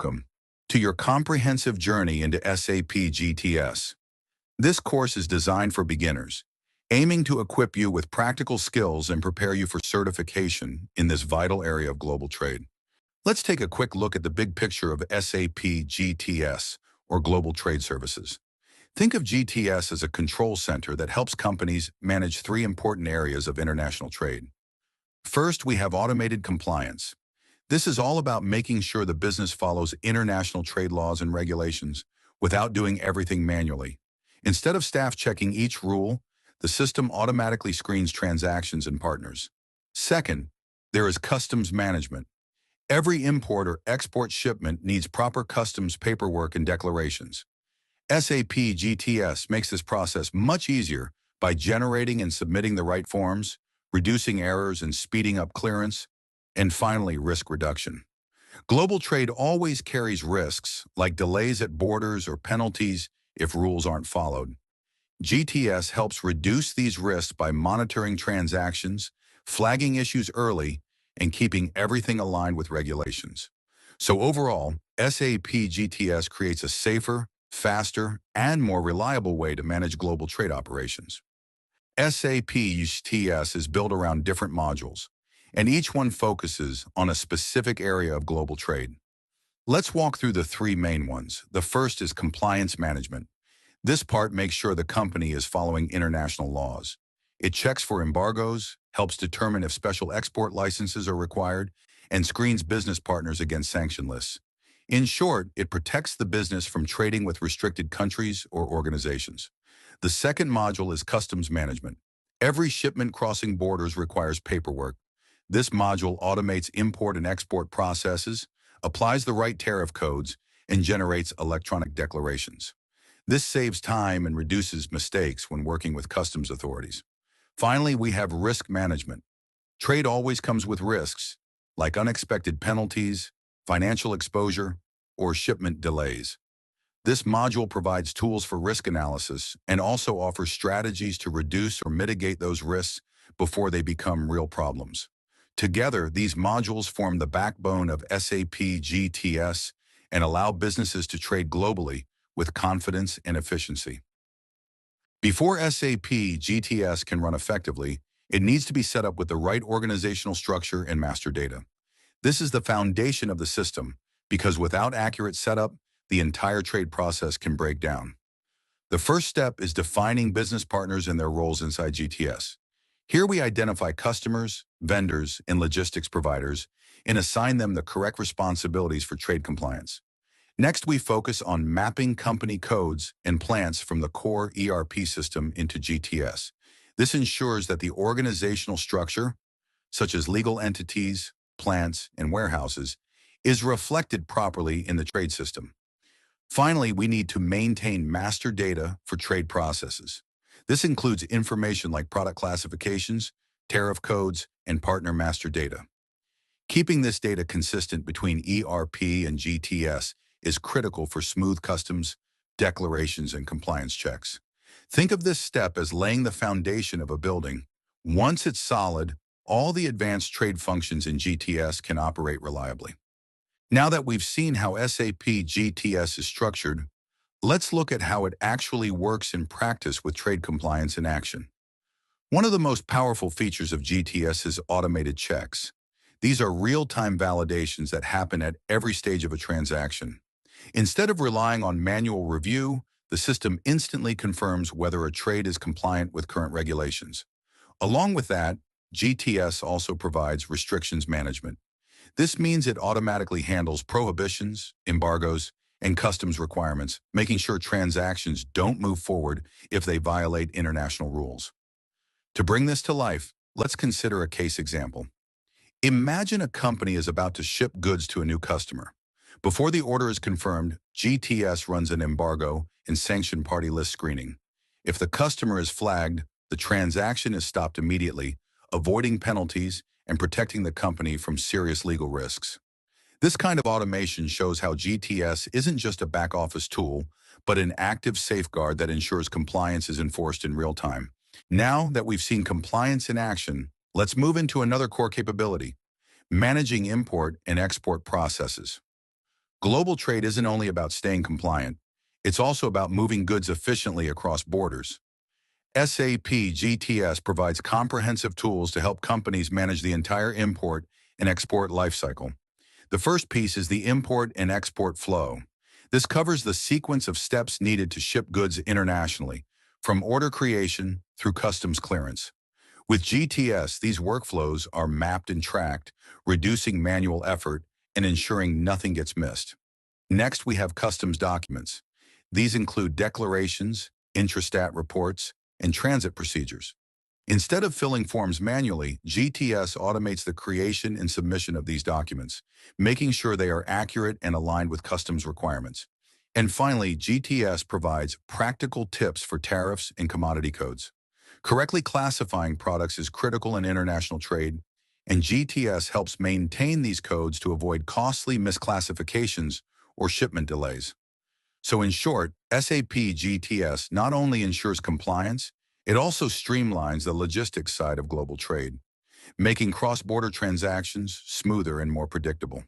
Welcome to your comprehensive journey into SAP GTS. This course is designed for beginners, aiming to equip you with practical skills and prepare you for certification in this vital area of global trade. Let's take a quick look at the big picture of SAP GTS, or Global Trade Services. Think of GTS as a control center that helps companies manage three important areas of international trade. First, we have automated compliance. This is all about making sure the business follows international trade laws and regulations without doing everything manually. Instead of staff checking each rule, the system automatically screens transactions and partners. Second, there is customs management. Every import or export shipment needs proper customs paperwork and declarations. SAP GTS makes this process much easier by generating and submitting the right forms, reducing errors and speeding up clearance, and finally, risk reduction. Global trade always carries risks, like delays at borders or penalties if rules aren't followed. GTS helps reduce these risks by monitoring transactions, flagging issues early, and keeping everything aligned with regulations. So overall, SAP GTS creates a safer, faster, and more reliable way to manage global trade operations. SAP GTS is built around different modules, and each one focuses on a specific area of global trade. Let's walk through the three main ones. The first is compliance management. This part makes sure the company is following international laws. It checks for embargoes, helps determine if special export licenses are required, and screens business partners against sanction lists. In short, it protects the business from trading with restricted countries or organizations. The second module is customs management. Every shipment crossing borders requires paperwork. This module automates import and export processes, applies the right tariff codes, and generates electronic declarations. This saves time and reduces mistakes when working with customs authorities. Finally, we have risk management. Trade always comes with risks, like unexpected penalties, financial exposure, or shipment delays. This module provides tools for risk analysis and also offers strategies to reduce or mitigate those risks before they become real problems. Together, these modules form the backbone of SAP GTS and allow businesses to trade globally with confidence and efficiency. Before SAP GTS can run effectively, it needs to be set up with the right organizational structure and master data. This is the foundation of the system, because without accurate setup, the entire trade process can break down. The first step is defining business partners and their roles inside GTS. Here we identify customers, vendors, and logistics providers and assign them the correct responsibilities for trade compliance. Next, we focus on mapping company codes and plants from the core ERP system into GTS. This ensures that the organizational structure, such as legal entities, plants, and warehouses, is reflected properly in the trade system. Finally, we need to maintain master data for trade processes. This includes information like product classifications, tariff codes, and partner master data. Keeping this data consistent between ERP and GTS is critical for smooth customs, declarations, and compliance checks. Think of this step as laying the foundation of a building. Once it's solid, all the advanced trade functions in GTS can operate reliably. Now that we've seen how SAP GTS is structured, let's look at how it actually works in practice with trade compliance in action. One of the most powerful features of GTS is automated checks. These are real-time validations that happen at every stage of a transaction. Instead of relying on manual review, the system instantly confirms whether a trade is compliant with current regulations. Along with that, GTS also provides restrictions management. This means it automatically handles prohibitions, embargoes, and customs requirements, making sure transactions don't move forward if they violate international rules. To bring this to life, let's consider a case example. Imagine a company is about to ship goods to a new customer. Before the order is confirmed, GTS runs an embargo and sanction party list screening. If the customer is flagged, the transaction is stopped immediately, avoiding penalties and protecting the company from serious legal risks. This kind of automation shows how GTS isn't just a back-office tool, but an active safeguard that ensures compliance is enforced in real time. Now that we've seen compliance in action, let's move into another core capability: managing import and export processes. Global trade isn't only about staying compliant, it's also about moving goods efficiently across borders. SAP GTS provides comprehensive tools to help companies manage the entire import and export lifecycle. The first piece is the import and export flow. This covers the sequence of steps needed to ship goods internationally, from order creation through customs clearance. With GTS, these workflows are mapped and tracked, reducing manual effort and ensuring nothing gets missed. Next, we have customs documents. These include declarations, intrastat reports, and transit procedures. Instead of filling forms manually, GTS automates the creation and submission of these documents, making sure they are accurate and aligned with customs requirements. And finally, GTS provides practical tips for tariffs and commodity codes. Correctly classifying products is critical in international trade, and GTS helps maintain these codes to avoid costly misclassifications or shipment delays. So in short, SAP GTS not only ensures compliance, it also streamlines the logistics side of global trade, making cross-border transactions smoother and more predictable.